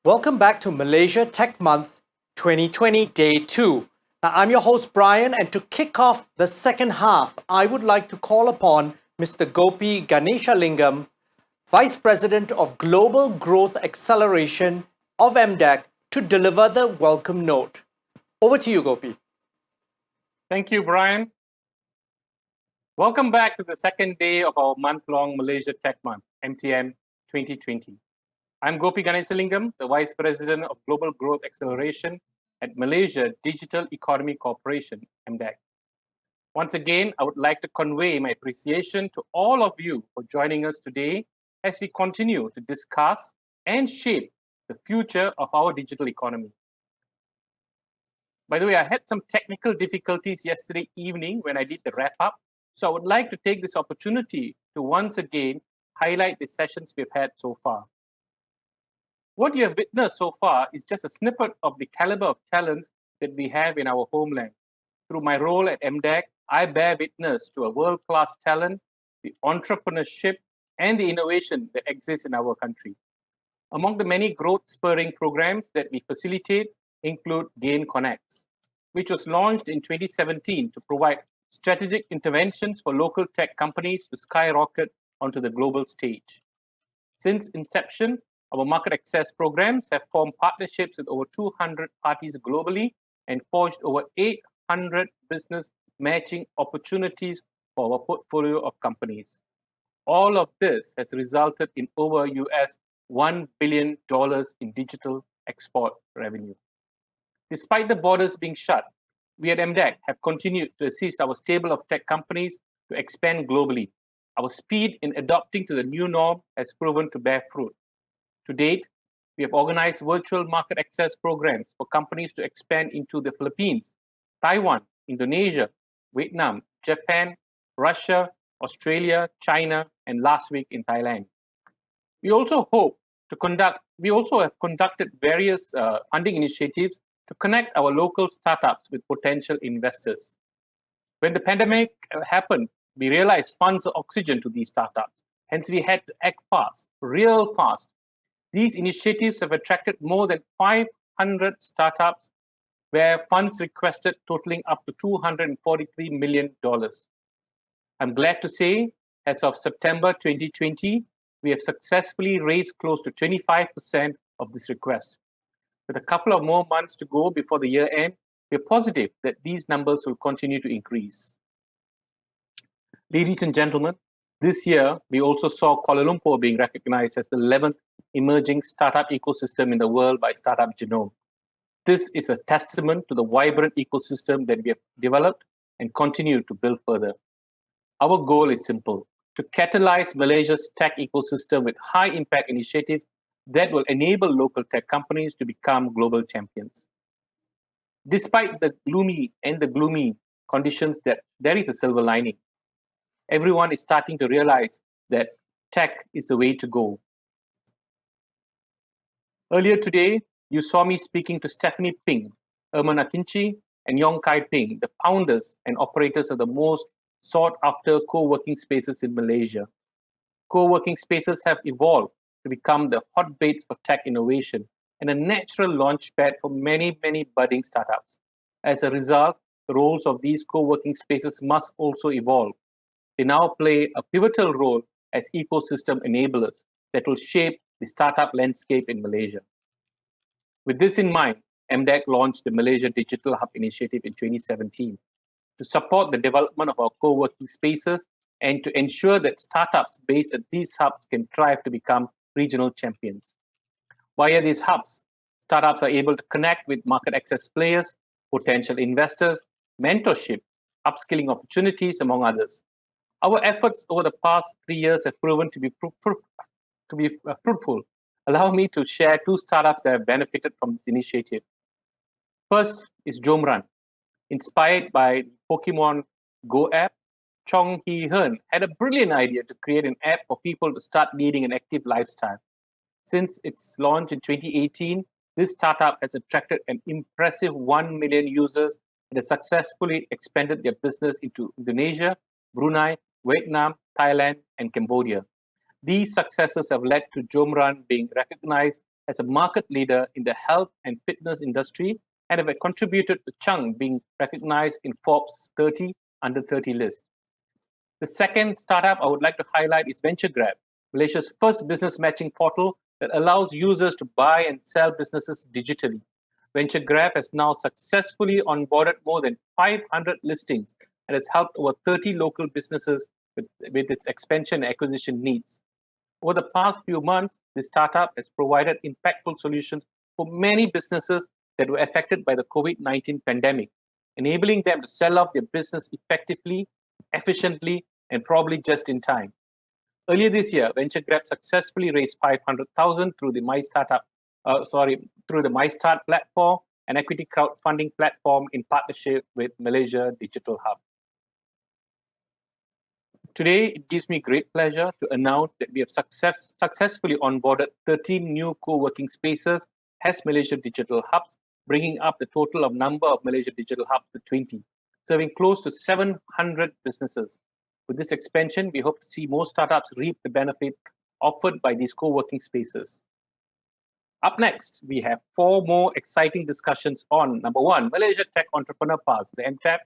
Welcome back to Malaysia Tech Month 2020 Day 2. Now, I'm your host Brian, and to kick off the second half, I would like to call upon Mr. Gopi Ganeshalingam, Vice President of Global Growth Acceleration of MTEP, to deliver the welcome note. Over to you, Gopi. Thank you, Brian. Welcome back to the second day of our month-long Malaysia Tech Month, MTM 2020. I'm Gopi Ganeshalingam, the Vice President of Global Growth Acceleration at Malaysia Digital Economy Corporation, MTEP. Once again, I would like to convey my appreciation to all of you for joining us today as we continue to discuss and shape the future of our digital economy. By the way, I had some technical difficulties yesterday evening when I did the wrap-up, so I would like to take this opportunity to once again highlight the sessions we've had so far. What you have witnessed so far is just a snippet of the caliber of talents that we have in our homeland. Through my role at MTEP, I bear witness to a world-class talent, the entrepreneurship, and the innovation that exists in our country. Among the many growth-spurring programs that we facilitate include Gain Connects, which was launched in 2017 to provide strategic interventions for local tech companies to skyrocket onto the global stage. Since inception, our market access programs have formed partnerships with over 200 parties globally and forged over 800 business matching opportunities for our portfolio of companies. All of this has resulted in over US $1 billion in digital export revenue. Despite the borders being shut, we at MTEP have continued to assist our stable of tech companies to expand globally. Our speed in adopting to the new norm has proven to bear fruit. To date, we have organized virtual market access programs for companies to expand into the Philippines, Taiwan, Indonesia, Vietnam, Japan, Russia, Australia, China, and last week in Thailand. We also have conducted various funding initiatives to connect our local startups with potential investors. When the pandemic happened, we realized funds are oxygen to these startups. Hence, we had to act fast, real fast. These initiatives have attracted more than 500 startups, where funds requested totaling up to $243 million. I'm glad to say, as of September 2020, we have successfully raised close to 25% of this request. With a couple of more months to go before the year end, we're positive that these numbers will continue to increase. Ladies and gentlemen, this year, we also saw Kuala Lumpur being recognized as the 11th emerging startup ecosystem in the world by Startup Genome. This is a testament to the vibrant ecosystem that we have developed and continue to build further. Our goal is simple: to catalyze Malaysia's tech ecosystem with high-impact initiatives that will enable local tech companies to become global champions. Despite the gloomy conditions, there is a silver lining. Everyone is starting to realize that tech is the way to go. Earlier today, you saw me speaking to Stephanie Ping, Erman Akinci, and Yong Kai Ping, the founders and operators of the most sought-after co-working spaces in Malaysia. Co-working spaces have evolved to become the hotbeds for tech innovation and a natural launchpad for many, many budding startups. As a result, the roles of these co-working spaces must also evolve. They now play a pivotal role as ecosystem enablers that will shape the startup landscape in Malaysia. With this in mind, MTEP launched the Malaysia Digital Hub Initiative in 2017 to support the development of our co-working spaces and to ensure that startups based at these hubs can thrive to become regional champions. Via these hubs, startups are able to connect with market access players, potential investors, mentorship, upskilling opportunities, among others. Our efforts over the past 3 years have proven to be fruitful. Allow me to share 2 startups that have benefited from this initiative. First is Jomran. Inspired by Pokemon Go app, Chong Hee Hearn had a brilliant idea to create an app for people to start leading an active lifestyle. Since its launch in 2018, this startup has attracted an impressive 1 million users and has successfully expanded their business into Indonesia, Brunei, Vietnam, Thailand, and Cambodia. These successes have led to Jomran being recognized as a market leader in the health and fitness industry and have contributed to Chung being recognized in Forbes 30 under 30 list. The second startup I would like to highlight is VentureGrab, Malaysia's first business matching portal that allows users to buy and sell businesses digitally. VentureGrab has now successfully onboarded more than 500 listings and has helped over 30 local businesses with its expansion and acquisition needs. Over the past few months, this startup has provided impactful solutions for many businesses that were affected by the COVID-19 pandemic, enabling them to sell off their business effectively, efficiently, and probably just in time. Earlier this year, VentureGrab successfully raised 500,000 through the through the MyStart platform, an equity crowdfunding platform in partnership with Malaysia Digital Hub. Today, it gives me great pleasure to announce that we have successfully onboarded 13 new co-working spaces as Malaysia Digital Hubs, bringing up the total of number of Malaysia Digital Hubs to 20, serving close to 700 businesses. With this expansion, we hope to see more startups reap the benefit offered by these co-working spaces. Up next, we have 4 more exciting discussions on, number 1, Malaysia Tech Entrepreneur Pass, the MTEP.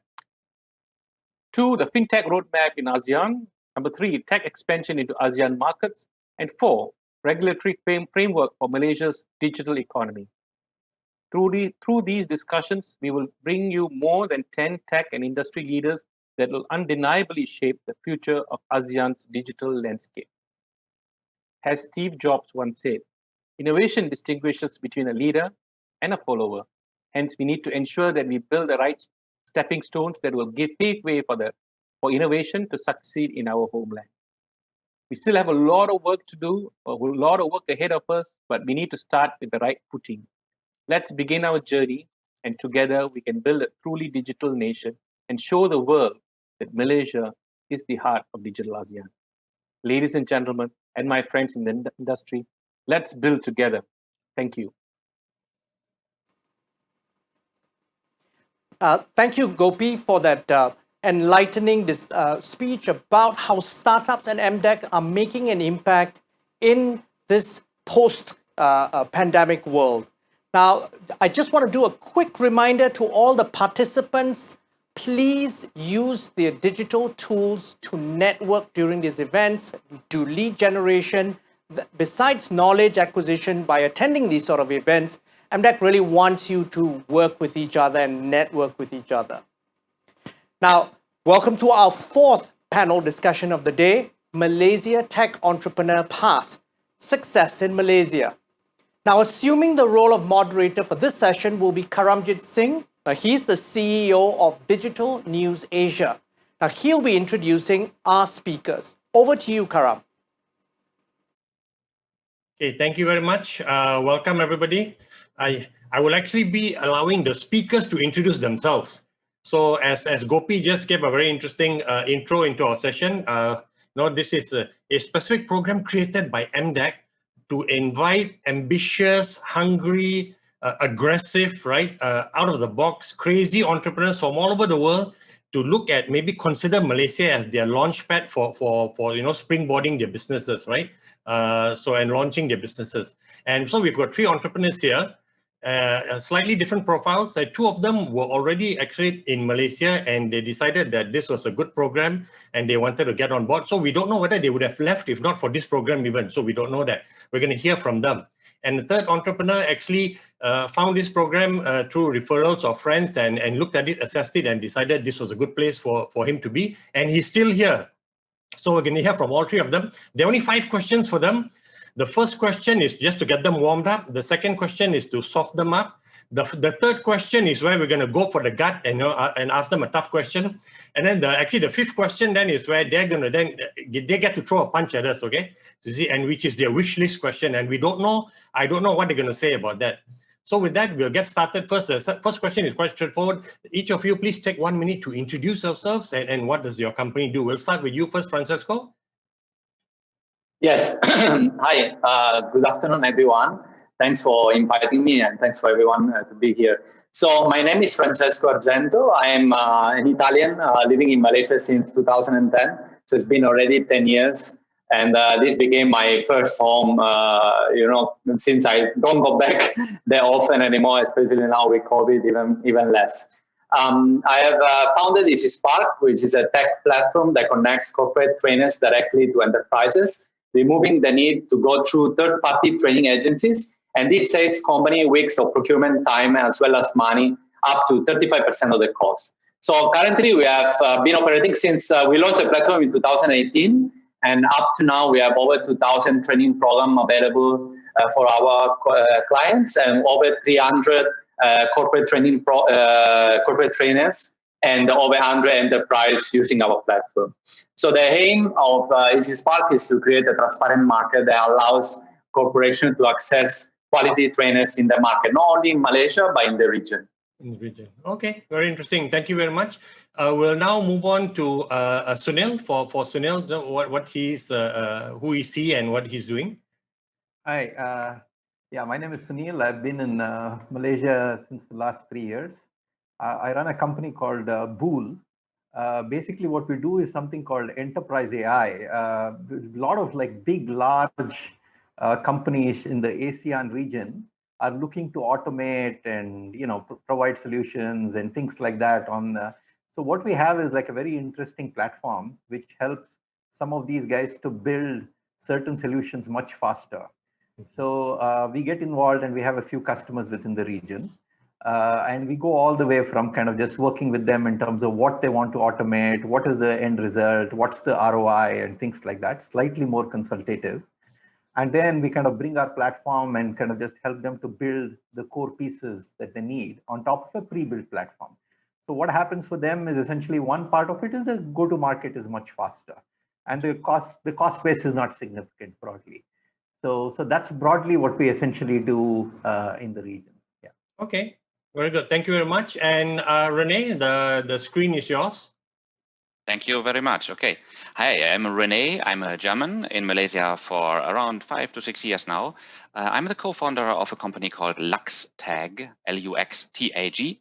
2, the FinTech Roadmap in ASEAN. Number 3, tech expansion into ASEAN markets. And 4, regulatory framework for Malaysia's digital economy. Through these discussions, we will bring you more than 10 tech and industry leaders that will undeniably shape the future of ASEAN's digital landscape. As Steve Jobs once said, innovation distinguishes between a leader and a follower. Hence, we need to ensure that we build the right stepping stones that will pave way for innovation to succeed in our homeland. We still have a lot of work to do, a lot of work ahead of us, but we need to start with the right footing. Let's begin our journey, and together we can build a truly digital nation and show the world that Malaysia is the heart of digital ASEAN. Ladies and gentlemen, and my friends in the industry, let's build together. Thank you. Thank you, Gopi, for that enlightening speech about how startups and MDEC are making an impact in this post-pandemic world. Now, I just want to do a quick reminder to all the participants. Please use their digital tools to network during these events, do lead generation. Besides knowledge acquisition by attending these sort of events, MDEC really wants you to work with each other and network with each other. Now, welcome to our 4th panel discussion of the day, Malaysia Tech Entrepreneur Pass, Success in Malaysia. Now, assuming the role of moderator for this session will be Karamjit Singh. He's the CEO of Digital News Asia. Now, he'll be introducing our speakers. Over to you, Karam. Okay, thank you very much. Welcome, everybody. I will actually be allowing the speakers to introduce themselves. So as Gopi just gave a very interesting intro into our session, this is a specific program created by MDEC to invite ambitious, hungry, aggressive, right, out of the box, crazy entrepreneurs from all over the world to look at, maybe consider Malaysia as their launch pad for springboarding their businesses, right? And launching their businesses. And so we've got 3 entrepreneurs here, slightly different profiles. 2 of them were already actually in Malaysia, and they decided that this was a good program and they wanted to get on board. So we don't know whether they would have left if not for this program even. So we don't know that. We're going to hear from them. And the 3rd entrepreneur actually found this program through referrals of friends and looked at it, assessed it, and decided this was a good place for him to be. And he's still here. So we're going to hear from all 3 of them. There are only 5 questions for them. The first question is just to get them warmed up. The second question is to soft them up. The 3rd question is where we're going to go for the gut and ask them a tough question. And then the 5th question then is where they're going to they get to throw a punch at us, okay? To see, and which is their wish list question. And I don't know what they're going to say about that. So with that, we'll get started first. The first question is quite straightforward. Each of you, please take 1 minute to introduce yourselves and what does your company do. We'll start with you first, Francesco. Yes. Hi. Good afternoon, everyone. Thanks for inviting me and thanks for everyone to be here. So my name is Francesco Argento. I am an Italian living in Malaysia since 2010. So it's been already 10 years. And this became my first home, since I don't go back there often anymore, especially now with COVID, even less. I have founded Ezyspark, which is a tech platform that connects corporate trainers directly to enterprises, removing the need to go through third-party training agencies. And this saves company weeks of procurement time as well as money, up to 35% of the cost. So currently we have been operating since we launched the platform in 2018. And up to now, we have over 2,000 training programs available for our clients and over 300 corporate trainers and over 100 enterprise using our platform. So the aim of Ezyspark is to create a transparent market that allows corporations to access quality trainers in the market, not only in Malaysia, but in the region. In the region. Okay, very interesting. Thank you very much. We'll now move on to Sunil. For Sunil, what he's, who is he and what he's doing? Hi, yeah, my name is Sunil. I've been in Malaysia since the last 3 years. I run a company called Boole. Basically, what we do is something called enterprise AI. A lot of like big, large companies in the ASEAN region are looking to automate and provide solutions and things like that. So what we have is like a very interesting platform which helps some of these guys to build certain solutions much faster. So we get involved and we have a few customers within the region. And we go all the way from kind of just working with them in terms of what they want to automate, what is the end result, what's the ROI and things like that, slightly more consultative. And then we kind of bring our platform and kind of just help them to build the core pieces that they need on top of a pre-built platform. So what happens for them is essentially one part of it is the go-to-market is much faster. And the cost base is not significant broadly. So that's broadly what we essentially do in the region. Yeah. Okay, very good. Thank you very much. And Rene, the screen is yours. Thank you very much. Okay. Hi, I'm Rene. I'm a German in Malaysia for around 5 to 6 years now. I'm the co-founder of a company called LuxTag, L-U-X-T-A-G,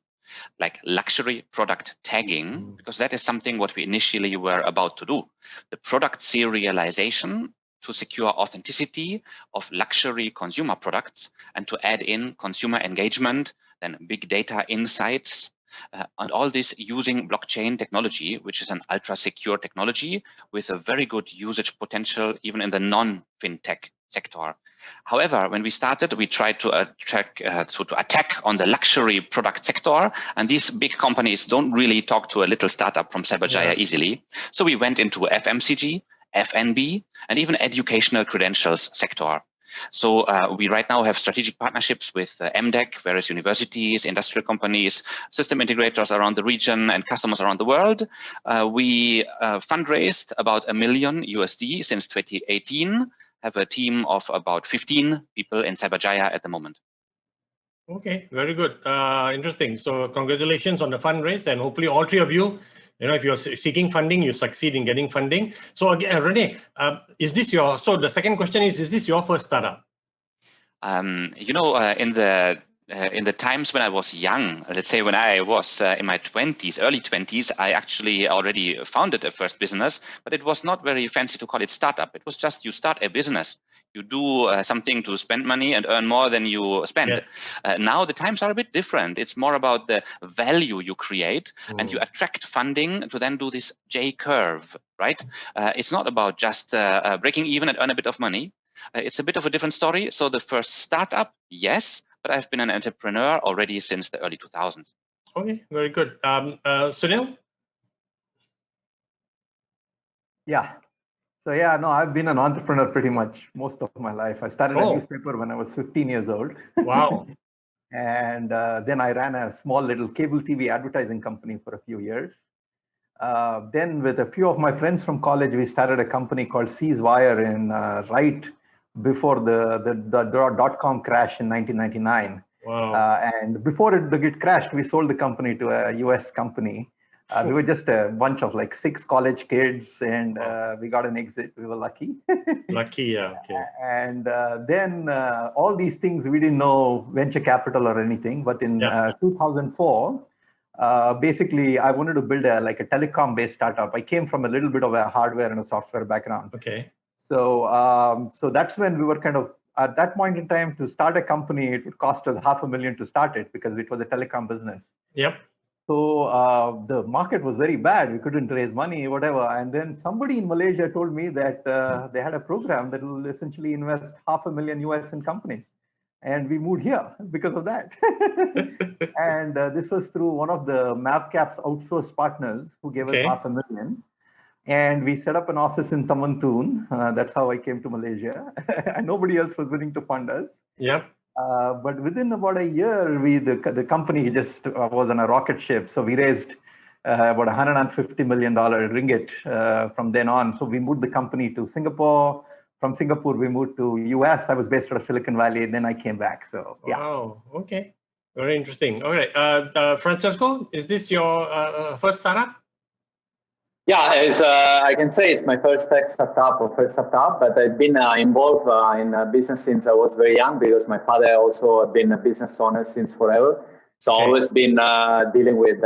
like luxury product tagging, because that is something what we initially were about to do. The product serialization to secure authenticity of luxury consumer products and to add in consumer engagement, then big data insights, and all this using blockchain technology, which is an ultra-secure technology with a very good usage potential even in the non-fintech sector. However, when we started, we tried to attack on the luxury product sector, and these big companies don't really talk to a little startup from Cyberjaya easily. So we went into FMCG, FNB, and even educational credentials sector. So we right now have strategic partnerships with MTEP, various universities, industrial companies, system integrators around the region, and customers around the world. We fundraised about $1 million USD since 2018, have a team of about 15 people in Cyberjaya at the moment. Okay, very good. Interesting. So congratulations on the fundraise, and hopefully all three of you, if you're seeking funding, you succeed in getting funding. So again, Rene, so the second question is this your first startup? In the times when I was young, let's say when I was in my 20s, early 20s, I actually already founded a first business, but it was not very fancy to call it startup. It was just you start a business. You do something to spend money and earn more than you spend. Yes. Now the times are a bit different. It's more about the value you create and you attract funding to then do this J-curve, right? It's not about just breaking even and earn a bit of money. It's a bit of a different story. So the first startup, yes, but I've been an entrepreneur already since the early 2000s. Okay, very good. Sunil? Yeah. So yeah, no, I've been an entrepreneur pretty much most of my life. I started a newspaper when I was 15 years old. Wow. And then I ran a small little cable TV advertising company for a few years. Then with a few of my friends from college, we started a company called Ceasewire right before the dot-com crash in 1999. Wow. And before it crashed, we sold the company to a US company. We were just a bunch of like 6 college kids, and we got an exit. We were lucky. Lucky, yeah. Okay. And then all these things, we didn't know venture capital or anything. But in 2004, basically, I wanted to build a telecom-based startup. I came from a little bit of a hardware and a software background. Okay. So that's when we were kind of, at that point in time, to start a company, it would cost us $500,000 to start it because it was a telecom business. Yep. So the market was very bad. We couldn't raise money, whatever. And then somebody in Malaysia told me that they had a program that will essentially invest $500,000 US in companies. And we moved here because of that. And this was through one of the MavCap's outsourced partners who gave us $500,000. And we set up an office in Tamantoon. That's how I came to Malaysia. And nobody else was willing to fund us. Yep. But within about a year, the company just was on a rocket ship. So we raised about $150 million ringgit from then on. So we moved the company to Singapore. From Singapore, we moved to US. I was based out of Silicon Valley. Then I came back. So yeah. Wow. Okay. Very interesting. All right. Francesco, is this your first startup? Yeah, I can say it's my first tech startup or first startup, but I've been involved in business since I was very young because my father also been a business owner since forever. So I've always been dealing with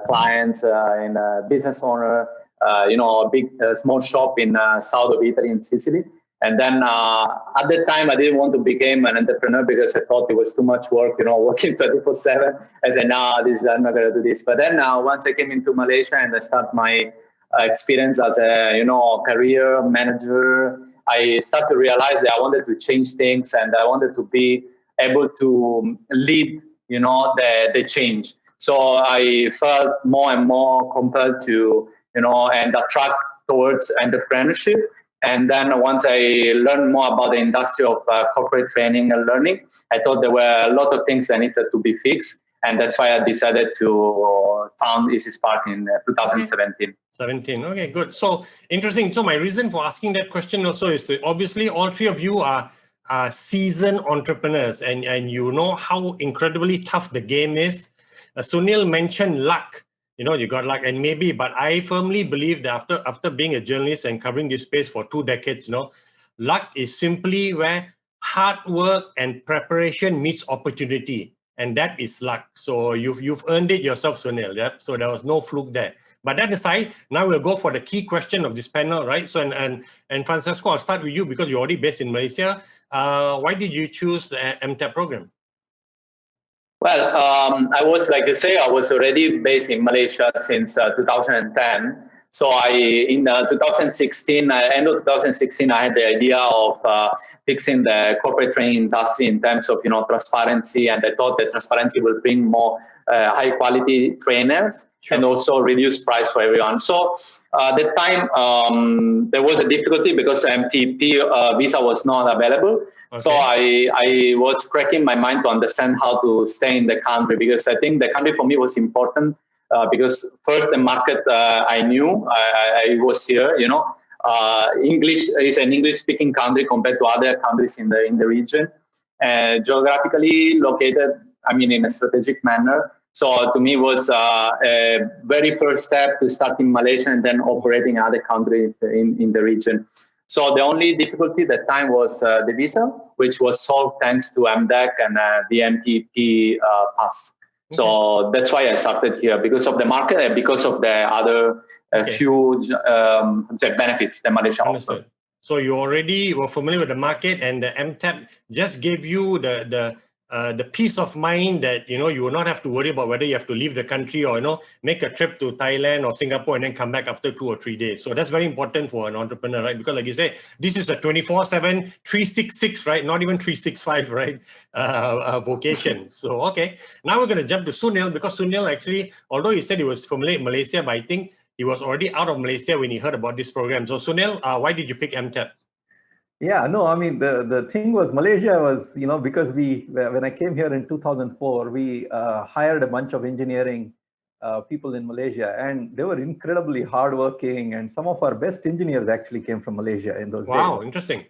clients and business owner, a big small shop in south of Italy in Sicily. And then at the time, I didn't want to become an entrepreneur because I thought it was too much work, working 24/7. I said, no, I'm not going to do this. But then once I came into Malaysia and I started my experience as a career manager, I started to realize that I wanted to change things and I wanted to be able to lead the change. So I felt more and more compelled to and attract towards entrepreneurship. And then once I learned more about the industry of corporate training and learning, I thought there were a lot of things that needed to be fixed. And that's why I decided to found Ezyspark in 2017. 17. Okay, good. So interesting. So my reason for asking that question also is that obviously all three of you are seasoned entrepreneurs and you know how incredibly tough the game is. Sunil mentioned luck. You got luck and maybe, but I firmly believe that after being a journalist and covering this space for 2 decades, luck is simply where hard work and preparation meets opportunity. And that is luck. So you've earned it yourself, Sunil. Yep. So there was no fluke there. But that aside, now we'll go for the key question of this panel, right? So and Francesco, I'll start with you because you're already based in Malaysia. Why did you choose the MTEP program? Well, I was, like you say, I was already based in Malaysia since 2010. So in 2016, end of 2016, I had the idea of fixing the corporate training industry in terms of transparency, and I thought that transparency will bring more high quality trainers and also reduce price for everyone. So at the time there was a difficulty because MTEP visa was not available. Okay. So I was cracking my mind to understand how to stay in the country, because I think the country for me was important. Because first the market I knew, I was here, English is an English-speaking country compared to other countries in the region, geographically located, in a strategic manner. So to me it was a very first step to start in Malaysia and then operating other countries in the region. So the only difficulty at that time was the visa, which was solved thanks to MDEC and the MTEP pass. So that's why I started here, because of the market and because of the other huge benefits that Malaysia offers. So you already were familiar with the market, and the MTEP just gave you the peace of mind that you will not have to worry about whether you have to leave the country or make a trip to Thailand or Singapore and then come back after 2 or 3 days. So that's very important for an entrepreneur, right? Because like you say, this is a 24/7, 366, right? Not even 365, right? Vocation. So okay, now we're going to jump to Sunil, because Sunil actually, although he said he was familiar in Malaysia, but I think he was already out of Malaysia when he heard about this program. So Sunil, why did you pick MTEP? Yeah, no, the thing was, Malaysia was, because when I came here in 2004, we hired a bunch of engineering people in Malaysia, and they were incredibly hardworking, and some of our best engineers actually came from Malaysia in those days. Wow, interesting.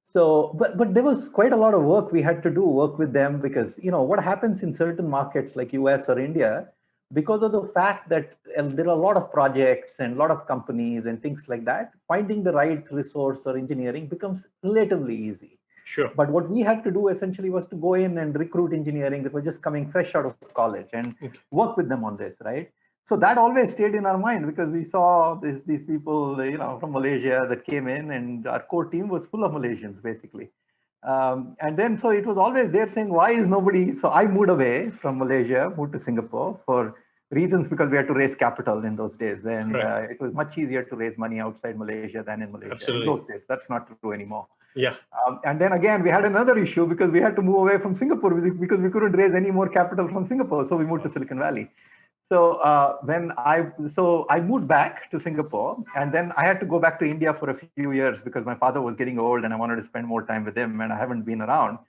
So, but there was quite a lot of work we had to do, work with them, because, what happens in certain markets like US or India, because of the fact that there are a lot of projects and a lot of companies and things like that, finding the right resource or engineering becomes relatively easy. Sure. But what we had to do essentially was to go in and recruit engineering that were just coming fresh out of college and work with them on this, right? So that always stayed in our mind because we saw these people, from Malaysia that came in, and our core team was full of Malaysians basically. And then so it was always there saying, why is nobody? So I moved away from Malaysia, moved to Singapore for reasons because we had to raise capital in those days, and it was much easier to raise money outside Malaysia than in Malaysia. Absolutely. In those days. That's not true anymore. Yeah. And then again, we had another issue because we had to move away from Singapore because we couldn't raise any more capital from Singapore. So we moved to Silicon Valley. So I moved back to Singapore, and then I had to go back to India for a few years because my father was getting old and I wanted to spend more time with him, and I haven't been around.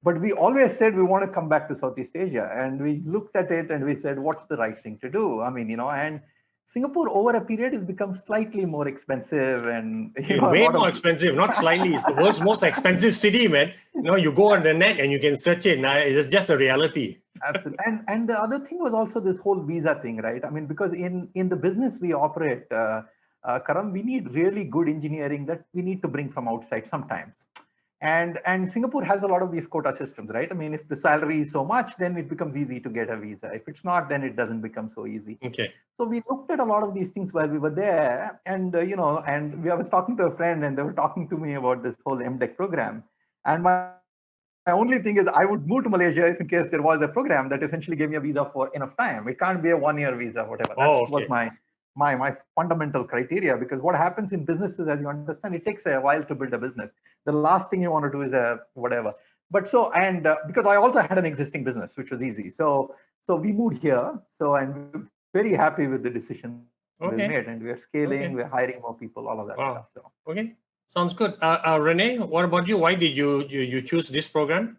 But we always said we want to come back to Southeast Asia, and we looked at it and we said, what's the right thing to do? I mean, and Singapore over a period has become slightly more expensive, and way more expensive, not slightly. It's the world's most expensive city, man. You go on the net and you can search it. It's just a reality. Absolutely. And the other thing was also this whole visa thing, right? I mean, because in the business we operate, Karam, we need really good engineering that we need to bring from outside sometimes. And Singapore has a lot of these quota systems, right? I mean, if the salary is so much, then it becomes easy to get a visa. If it's not, then it doesn't become so easy. Okay. So we looked at a lot of these things while we were there, and I was talking to a friend, and they were talking to me about this whole MTEP program. And my only thing is I would move to Malaysia in case there was a program that essentially gave me a visa for enough time. It can't be a 1-year visa, whatever. That was my fundamental criteria, because what happens in businesses, as you understand, it takes a while to build a business. The last thing you want to do is whatever. But because I also had an existing business, which was easy. So we moved here. So I'm very happy with the decision we made, and we are scaling, we're hiring more people, all of that stuff. So okay, sounds good. Rene, what about you? Why did you choose this program?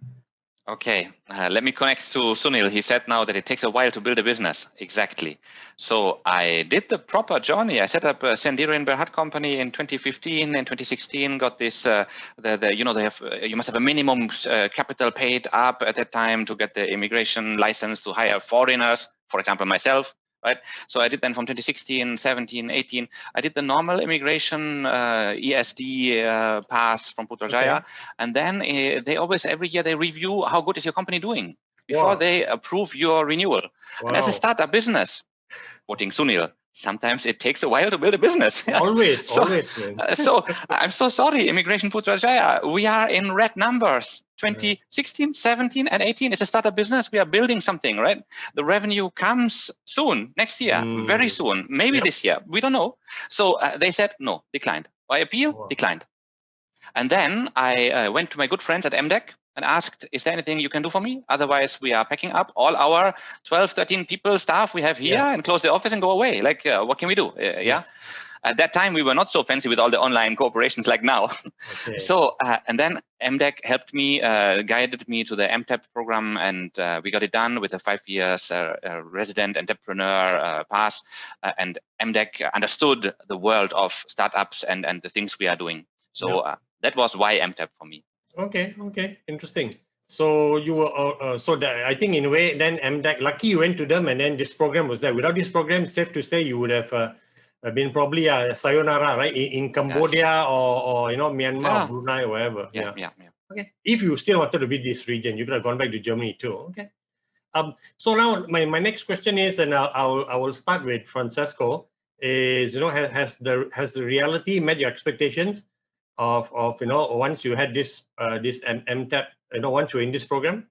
Okay, let me connect to Sunil. He said now that it takes a while to build a business. Exactly. So I did the proper journey. I set up a Sendero and Berhad company in 2015 and 2016. Got this. You must have a minimum capital paid up at that time to get the immigration license to hire foreigners. For example, myself. Right. So I did then from 2016, 17, 18. I did the normal immigration ESD pass from Putrajaya. And then they always, every year, they review how good is your company doing before they approve your renewal. And as a startup business, quoting Sunil, sometimes it takes a while to build a business. Always, man. So I'm so sorry, Immigration Putrajaya. We are in red numbers. 2016, 17, and 18 is a startup business. We are building something, right? The revenue comes soon, next year, very soon, maybe this year. We don't know. So they said, no, declined. I appeal, declined. And then I went to my good friends at MTEP and asked, is there anything you can do for me? Otherwise, we are packing up all our 12, 13 people, staff we have here and close the office and go away. Like, what can we do? At that time, we were not so fancy with all the online cooperations like now. So, and then MTEP helped me, guided me to the MTEP program, and we got it done with a 5 years resident entrepreneur pass. And MTEP understood the world of startups and the things we are doing. So that was why MTEP for me. Okay, interesting. So you were, I think in a way, then MTEP, lucky you went to them, and then this program was there. Without this program, safe to say you would have been probably a sayonara, right? In Cambodia or Myanmar, Brunei, or wherever. Yeah. Okay. If you still wanted to be this region, you could have gone back to Germany too. Okay. So now my next question is, and I will start with Francesco. Is has the reality met your expectations of once you had this MTEP, once you're in this program?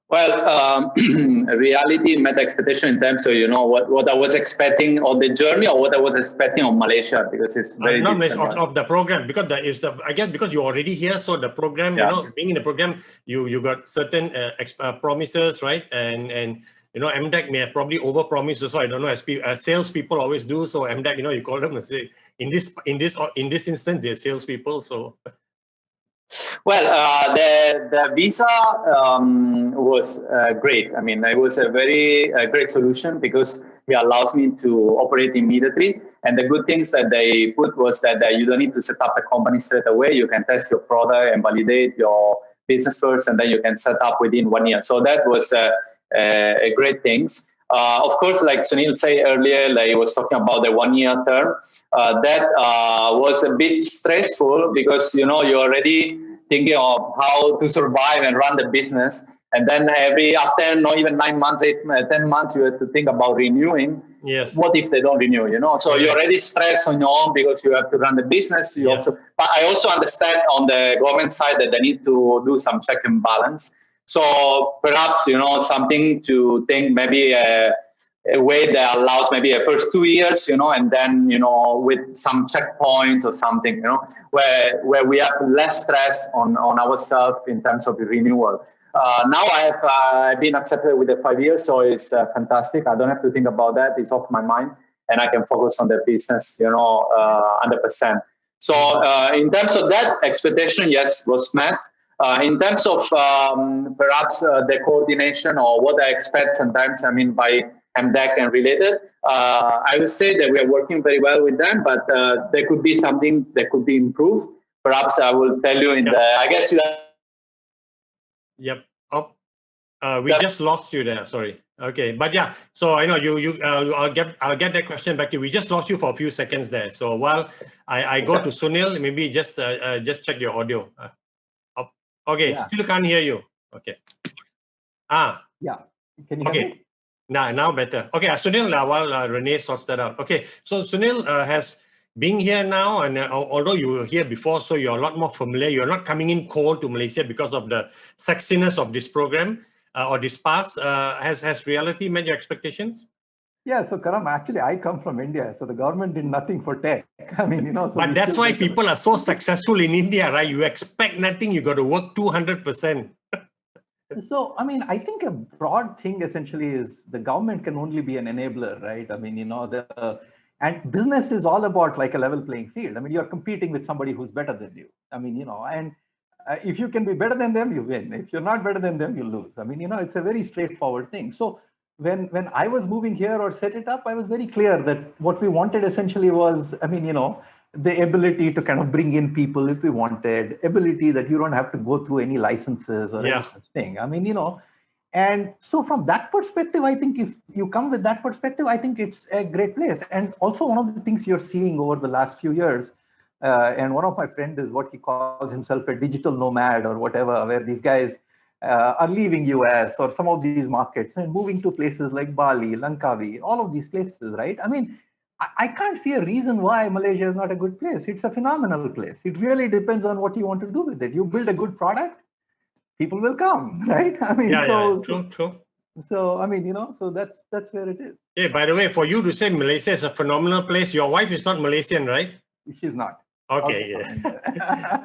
Well, reality met expectation in terms of what I was expecting on the journey, or what I was expecting on Malaysia, because it's very different. Of the program, because I guess because you're already here, so the program, being in the program, you got certain promises, right? And MTEP may have probably overpromised. So I don't know, as salespeople always do. So MTEP, you call them and say, in this instance, they're salespeople. So. Well, the visa was great. I mean, it was a very great solution because it allows me to operate immediately. And the good things that they put was that you don't need to set up a company straight away. You can test your product and validate your business first, and then you can set up within 1 year. So that was a great things. Of course, like Sunil said earlier, like he was talking about the 1 year term, that was a bit stressful because, you're already thinking of how to survive and run the business. And then after not even 9 months, 10 months, you have to think about renewing. Yes. What if they don't renew, So you're already stressed on your own because you have to run the business. But I also understand on the government side that they need to do some check and balance. So perhaps, something to think, maybe a way that allows maybe a first 2 years, and then, with some checkpoints or something, where we have less stress on ourselves in terms of the renewal. Now I've been accepted with the 5 years, so it's fantastic. I don't have to think about that. It's off my mind, and I can focus on the business, 100%. So in terms of that, expectation, yes, was met. In terms of perhaps the coordination or what I expect sometimes, by MDEC and related, I would say that we are working very well with them, but there could be something that could be improved. Perhaps I will tell you in the, I guess you have. Yep. We just lost you there. Sorry. Okay, but yeah. So I know I'll get that question back to you. We just lost you for a few seconds there. So while I go to Sunil, maybe just check your audio. Okay, still can't hear you. Okay. Yeah. Can you hear me? Now better. Okay, Sunil, while Rene sorts that out. Okay, so Sunil has been here now, and although you were here before, so you're a lot more familiar. You're not coming in cold to Malaysia because of the sexiness of this program or this pass. Has reality met your expectations? Yeah, so Karam, actually, I come from India, so the government did nothing for tech. So but that's why people are so successful in India, right? You expect nothing, you got to work 200%. So, I think a broad thing essentially is the government can only be an enabler, right? And business is all about like a level playing field. You're competing with somebody who's better than you. And if you can be better than them, you win. If you're not better than them, you lose. It's a very straightforward thing. So when I was moving here or set it up, I was very clear that what we wanted essentially was, the ability to kind of bring in people if we wanted, ability that you don't have to go through any licenses or any such thing. And so from that perspective, I think if you come with that perspective, I think it's a great place. And also one of the things you're seeing over the last few years, and one of my friends is what he calls himself a digital nomad or whatever, where these guys are leaving US or some of these markets and moving to places like Bali, Langkawi, all of these places, right? I can't see a reason why Malaysia is not a good place. It's a phenomenal place. It really depends on what you want to do with it. You build a good product, people will come, right? True. So, so that's where it is. Hey, by the way, for you to say Malaysia is a phenomenal place, your wife is not Malaysian, right? She's not. Okay,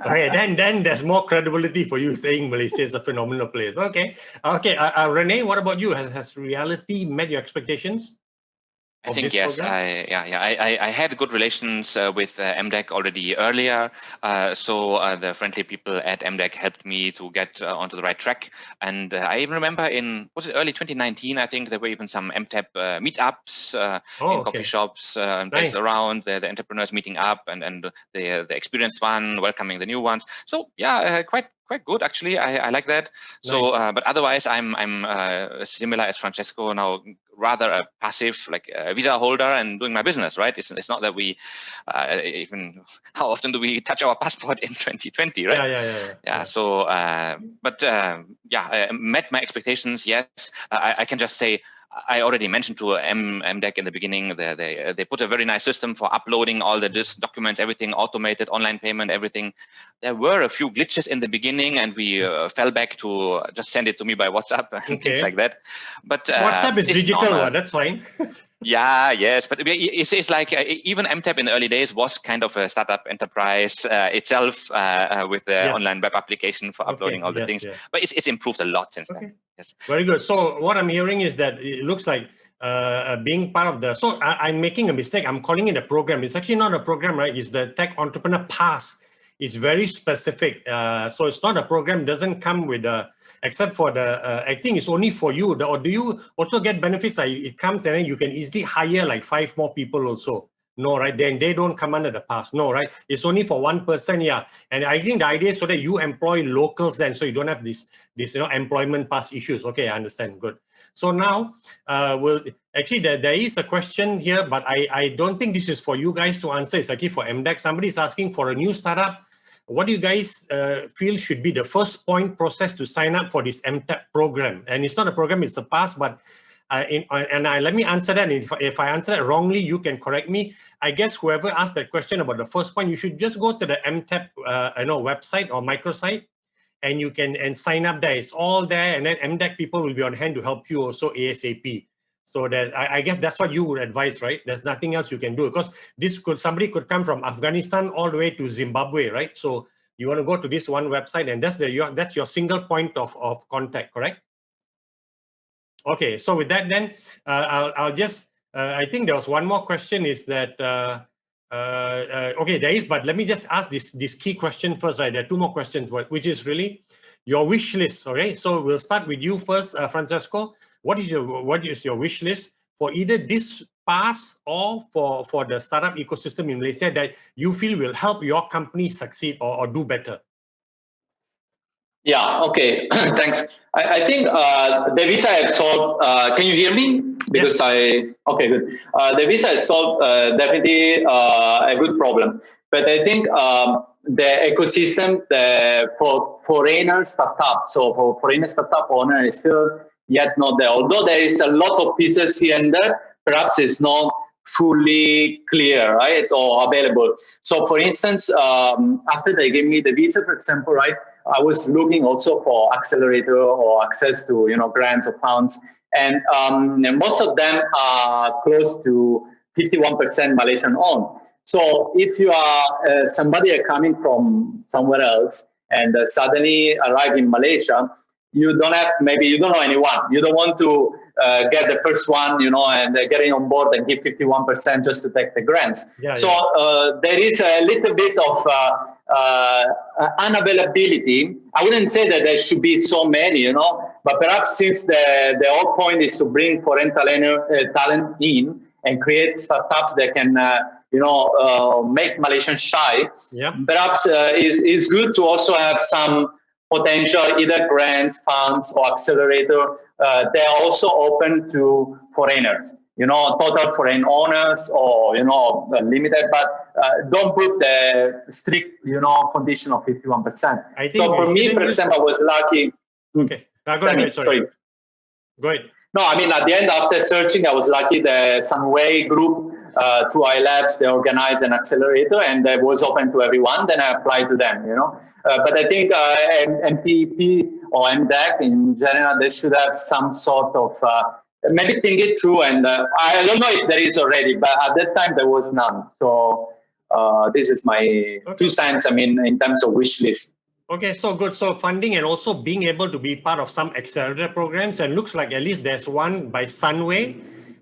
okay, then there's more credibility for you saying Malaysia is a phenomenal place. Okay, Rene, what about you? Has reality met your expectations? I think yes. I had good relations with MDEC already earlier. So the friendly people at MDEC helped me to get onto the right track. And I even remember was it early 2019? I think there were even some MTEP meetups in coffee shops and places around. The entrepreneurs meeting up and the experienced one welcoming the new ones. So yeah, quite good actually. I like that. So but otherwise I'm similar as Francesco now, rather a passive like a visa holder and doing my business, right? It's not that we even how often do we touch our passport in 2020, right? Yeah. So but met my expectations. Yes, I can just say I already mentioned to MDEC in the beginning, they put a very nice system for uploading all the documents, everything automated, online payment, everything. There were a few glitches in the beginning, and we fell back to just send it to me by WhatsApp and things like that. But WhatsApp is digital, that's fine. Yes, but it's like even MTEP in the early days was kind of a startup enterprise itself with the online web application for uploading all the things. But it's improved a lot since then. Yes. Very good. So what I'm hearing is that it looks like being part of the. So I'm making a mistake. I'm calling it a program. It's actually not a program, right? It's the Tech Entrepreneur Pass. It's very specific. So it's not a program. It doesn't come with except for the, I think it's only for you. Or do you also get benefits? It comes and then you can easily hire like 5 more people also. No, right? Then they don't come under the pass. No, right? It's only for one person, yeah. And I think the idea is so that you employ locals then, so you don't have this employment pass issues. Okay, I understand. Good. So now, actually there is a question here, but I don't think this is for you guys to answer. It's actually for MDEC. Somebody is asking for a new startup. what do you guys feel should be the first point process to sign up for this MTEP program? And it's not a program, it's a pass, but let me answer that. And if I answer that wrongly, you can correct me. I guess whoever asked that question about the first point, you should just go to the MTEP website or microsite, and you can sign up there. It's all there, and then MDEC people will be on hand to help you also ASAP. So that I guess that's what you would advise, right? There's nothing else you can do, because somebody could come from Afghanistan all the way to Zimbabwe, right? So you want to go to this one website, and that's your single point of contact, correct? Okay, so with that, then I'll just I think there was one more question. Is that okay? There is, but let me just ask this key question first, right? There are two more questions, which is really your wish list. Okay, so we'll start with you first, Francesco. What is your wish list for either this pass or for the startup ecosystem in Malaysia that you feel will help your company succeed or do better? Yeah, okay, thanks. I think the visa has solved, can you hear me? Because yes. Okay, good. The visa has solved definitely a good problem. But I think the ecosystem for foreigner startup, so for foreigner startup owner is still yet not there. Although there is a lot of pieces here and there, perhaps it's not fully clear, right, or available. So for instance, after they gave me the visa, for example, right, I was looking also for accelerator or access to, grants or funds. And most of them are close to 51% Malaysian owned. So if you are somebody coming from somewhere else and suddenly arrive in Malaysia, you don't know anyone. You don't want to get the first one, and getting on board and give 51% just to take the grants. Yeah, so there is a little bit of unavailability. I wouldn't say that there should be so many, but perhaps since the whole point is to bring foreign talent in and create startups that can, make Malaysians shy. Yep. Perhaps it's good to also have some potential either grants, funds, or accelerator. They're also open to foreigners, total foreign owners or, limited, but don't put the strict, condition of 51%. So for me, for example, I was lucky. Okay, go ahead, sorry. Go ahead. No, I mean, at the end, after searching, I was lucky the Sunway group through iLabs, they organized an accelerator and that was open to everyone. Then I applied to them, But I think MTEP or MDEC in general, they should have some sort of, maybe think it through. And I don't know if there is already, but at that time there was none. So this is my 2 cents, in terms of wish list. Okay, so good. So funding and also being able to be part of some accelerator programs, and looks like at least there's one by Sunway.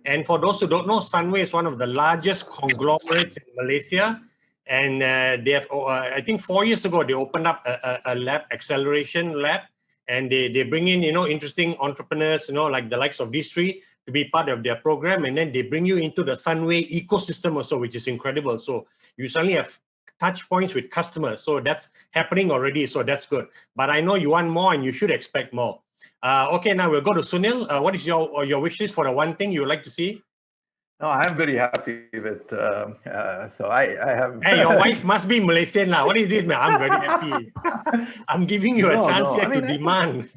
And for those who don't know, Sunway is one of the largest conglomerates in Malaysia. And they have, I think 4 years ago, they opened up a lab, acceleration lab, and they bring in, interesting entrepreneurs, like the likes of these three to be part of their program. And then they bring you into the Sunway ecosystem also, which is incredible. So you suddenly have touch points with customers. So that's happening already. So that's good. But I know you want more and you should expect more. Okay, now we'll go to Sunil. What is your wish list for the one thing you would like to see? No, I'm very happy with, so I have... Hey, your wife must be Malaysian now. What is this, man? I'm very happy. I'm giving you a chance here to demand.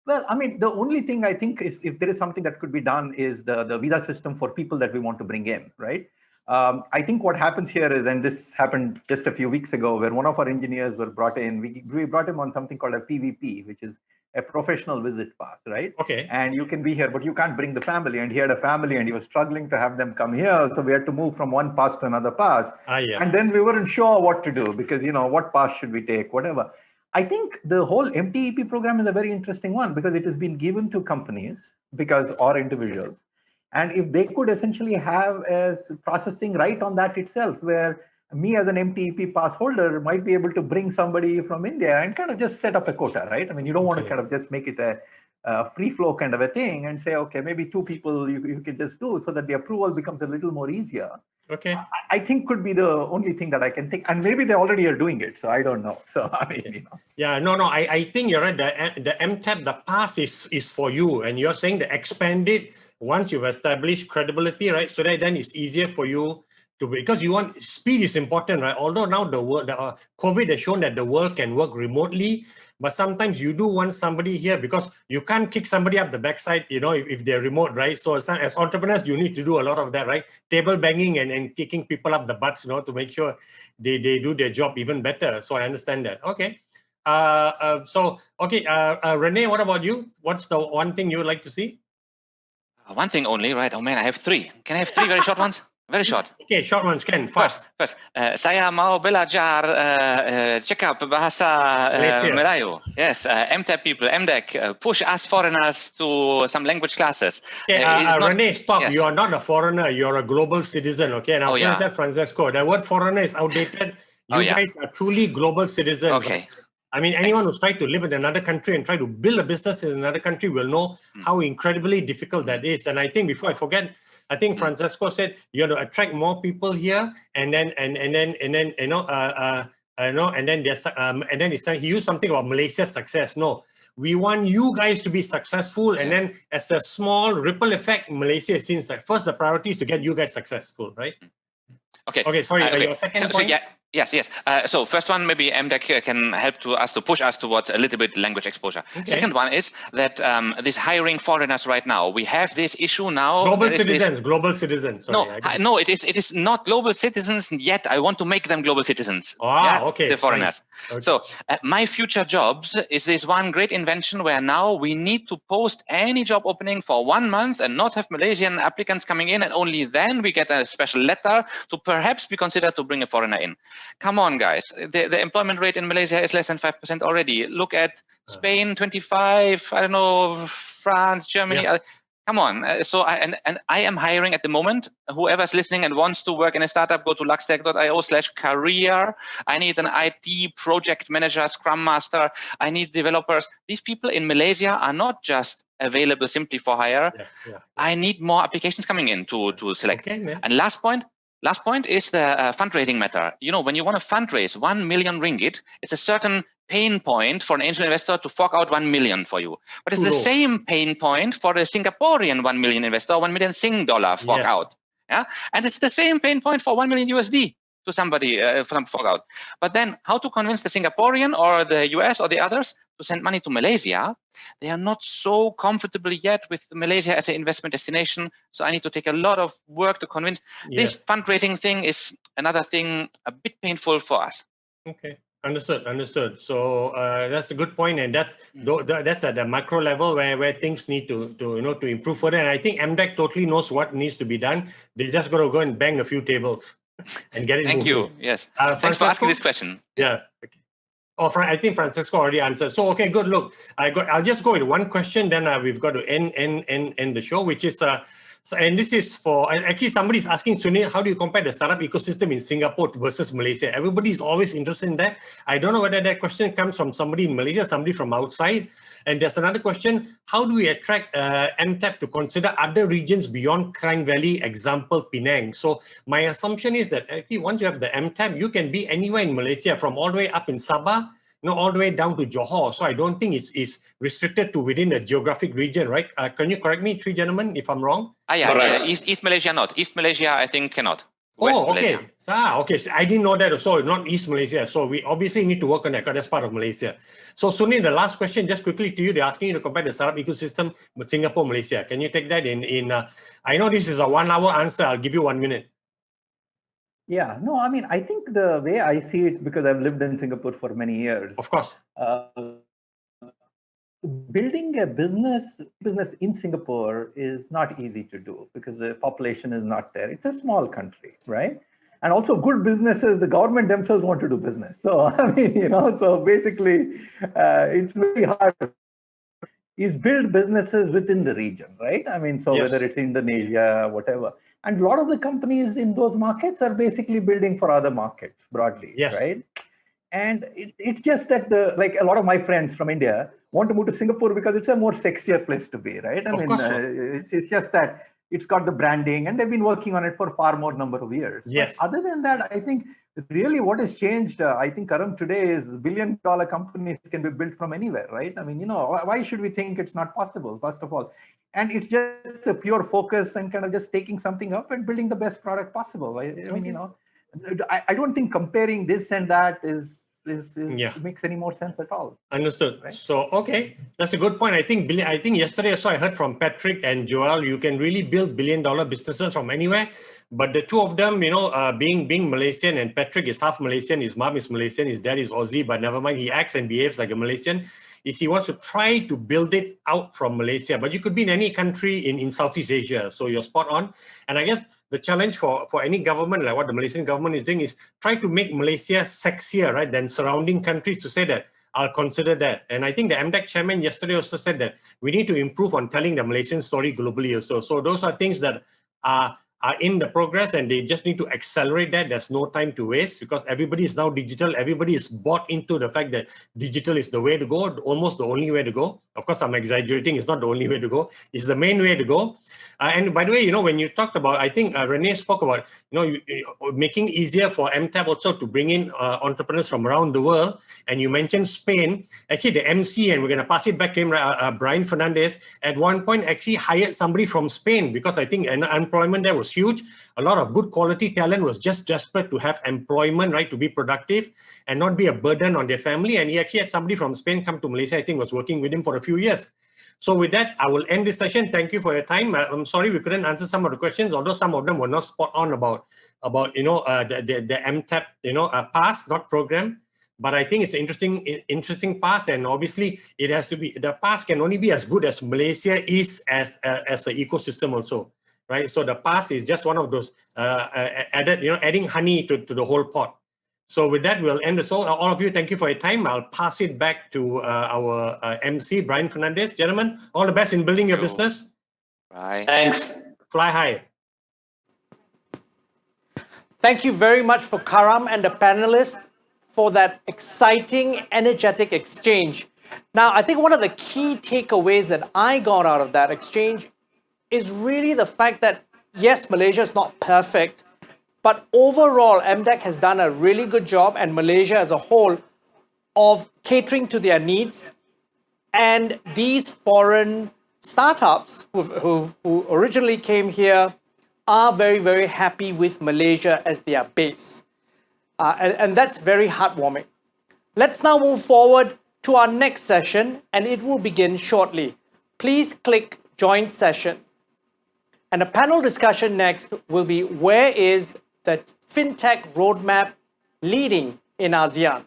Well, the only thing I think is, if there is something that could be done, is the visa system for people that we want to bring in, right? I think what happens here is, and this happened just a few weeks ago, where one of our engineers were brought in. We brought him on something called a PVP, which is a professional visit pass, right? Okay. And you can be here, but you can't bring the family. And he had a family, and he was struggling to have them come here. So we had to move from one pass to another pass. Yeah. And then we weren't sure what to do, because, what pass should we take, whatever. I think the whole MTEP program is a very interesting one, because it has been given to companies or individuals. And if they could essentially have as processing right on that itself, where me as an MTEP pass holder might be able to bring somebody from India and kind of just set up a quota, right? You don't want to kind of just make it a free flow kind of a thing and say, okay, maybe 2 people you can just do, so that the approval becomes a little more easier. Okay. I think could be the only thing that I can think. And maybe they already are doing it, so I don't know. So, Yeah, no, I think you're right. The MTEP, the pass is for you. And you're saying the expanded, once you've established credibility, right? So that then it's easier for you because you want speed is important, right? Although now the world, COVID has shown that the world can work remotely, but sometimes you do want somebody here because you can't kick somebody up the backside, if they're remote, right? So as entrepreneurs, you need to do a lot of that, right? Table banging and kicking people up the butts, to make sure they do their job even better. So I understand that. Okay. Rene, what about you? What's the one thing you would like to see? One thing only, right? Oh man, I have three. Can I have three very short ones? Very short. Okay, short ones, can fast. First. Saya mau belajar cakap bahasa Melayu. Yes, MTEP people, MDEC, push us foreigners to some language classes. Okay, Rene, stop. Yes. You are not a foreigner. You're a global citizen, okay? And I was going to tell Francesco, the word foreigner is outdated. You guys are truly global citizens. Okay. Right? I mean, anyone who's tried to live in another country and try to build a business in another country will know how incredibly difficult that is. And I think before I forget, I think Francesco said you have to attract more people here, and then he used something about Malaysia's success. No, we want you guys to be successful, and then as a small ripple effect, Malaysia is seen. First, the priority is to get you guys successful, right? Okay. Sorry. Your second point. Yes. So first one, maybe MDEC can help us to push us towards a little bit language exposure. Okay. Second one is that this hiring foreigners right now, we have this issue now. Global citizens. Sorry, no, it is not global citizens yet. I want to make them global citizens. Okay. The foreigners. Okay. So my future jobs is this one great invention where now we need to post any job opening for 1 month and not have Malaysian applicants coming in, and only then we get a special letter to perhaps be considered to bring a foreigner in. Come on, guys. The employment rate in Malaysia is less than 5% already. Look at Spain, 25. I don't know, France, Germany. Yeah. Come on. I am hiring at the moment. Whoever's listening and wants to work in a startup, go to luxtech.io/career. I need an IT project manager, Scrum Master. I need developers. These people in Malaysia are not just available simply for hire. I need more applications coming in to select. Okay, and last point is the fundraising matter. When you want to fundraise 1 million ringgit, it's a certain pain point for an angel investor to fork out 1 million for you. But it's the same pain point for a Singaporean 1 million investor, 1 million Sing dollar fork out. Yeah, and it's the same pain point for 1 million USD to somebody for some fork out. But then how to convince the Singaporean or the US or the others to send money to Malaysia? They are not so comfortable yet with Malaysia as an investment destination. So I need to take a lot of work to convince. This fundraising thing is another thing a bit painful for us. Okay. Understood. So that's a good point, and that's at the macro level where things need to improve further. And I think MDEC totally knows what needs to be done. They just got to go and bang a few tables and get it moving. Thank you. Yes. Thanks for asking this question. Yeah. Okay. I think Francesco already answered. So okay, good. Look, I'll just go with one question. Then we've got to end the show, which is and this is for actually somebody's asking Sunil, how do you compare the startup ecosystem in Singapore versus Malaysia? Everybody is always interested in that. I don't know whether that question comes from somebody in Malaysia, somebody from outside. And there's another question: how do we attract MTEP to consider other regions beyond Klang Valley? Example, Penang. So my assumption is that actually once you have the MTEP, you can be anywhere in Malaysia, from all the way up in Sabah, all the way down to Johor. So I don't think it's restricted to within the geographic region, right? Can you correct me, three gentlemen, if I'm wrong? East Malaysia not. East Malaysia, I think, cannot. Okay. Okay. So I didn't know that. So not East Malaysia. So we obviously need to work on that because that's part of Malaysia. So Sunil, the last question, just quickly to you, they're asking you to compare the startup ecosystem with Singapore, Malaysia. Can you take that in I know this is a 1 hour answer. I'll give you 1 minute. Yeah, no, I mean, I think the way I see it, because I've lived in Singapore for many years. Of course. Building a business in Singapore is not easy to do because the population is not there. It's a small country, right? And also good businesses, the government themselves want to do business. So, I mean, so basically it's very hard is build businesses within the region, right? I mean, so whether it's Indonesia, whatever. And a lot of the companies in those markets are basically building for other markets broadly, right? And it's just that like a lot of my friends from India want to move to Singapore because it's a more sexier place to be, right? I mean, it's just that it's got the branding and they've been working on it for far more number of years. Yes. But other than that, I think really what has changed, I think, Karam, today is billion-dollar companies can be built from anywhere, right? I mean, why should we think it's not possible? First of all, And it's just a pure focus and kind of just taking something up and building the best product possible. I mean, you know, I don't think comparing this and that is makes any more sense at all. Understood. Right? So, okay, that's a good point. I think yesterday also I heard from Patrick and Joel, you can really build billion-dollar businesses from anywhere. But the two of them, you know, being Malaysian, and Patrick is half Malaysian, his mom is Malaysian, his dad is Aussie, but never mind, he acts and behaves like a Malaysian. Is he wants to try to build it out from Malaysia, but you could be in any country in Southeast Asia. So you're spot on. And I guess the challenge for any government, like what the Malaysian government is doing, is try to make Malaysia sexier, right, than surrounding countries, to say that I'll consider that. And I think the MTEP chairman yesterday also said that we need to improve on telling the Malaysian story globally also. So those are things that are in the progress, and they just need to accelerate that. There's no time to waste, because everybody is now digital. Everybody is bought into the fact that digital is the way to go, almost the only way to go. Of course, I'm exaggerating. It's not the only way to go. It's the main way to go. And by the way, you know, when you talked about, I think Rene spoke about, you know, making easier for MTEP also to bring in entrepreneurs from around the world. And you mentioned Spain. Actually, the MC, and we're going to pass it back to him, Brian Fernandez, at one point actually hired somebody from Spain, because I think unemployment there was huge. A lot of good quality talent was just desperate to have employment, right, to be productive and not be a burden on their family. And he actually had somebody from Spain come to Malaysia, I think was working with him for a few years. So with that, I will end this session. Thank you for your time. I'm sorry we couldn't answer some of the questions, although some of them were not spot on about you know, the MTEP, you know, pass, not program. But I think it's an interesting pass, and obviously it has to be, the pass can only be as good as Malaysia is as an ecosystem also, right? So the pass is just one of those added, you know, adding honey to the whole pot. So with that, we'll end the show. All of you, thank you for your time. I'll pass it back to our MC, Brian Fernandez. Gentlemen, all the best in building your business. Bye. Thanks. Fly high. Thank you very much for Karam and the panelists for that exciting, energetic exchange. Now, I think one of the key takeaways that I got out of that exchange is really the fact that, yes, Malaysia is not perfect, but overall, MTEP has done a really good job, and Malaysia as a whole, of catering to their needs. And these foreign startups who originally came here are very, very happy with Malaysia as their base. And that's very heartwarming. Let's now move forward to our next session, and it will begin shortly. Please click Join Session. And the panel discussion next will be, where is the FinTech roadmap leading in ASEAN?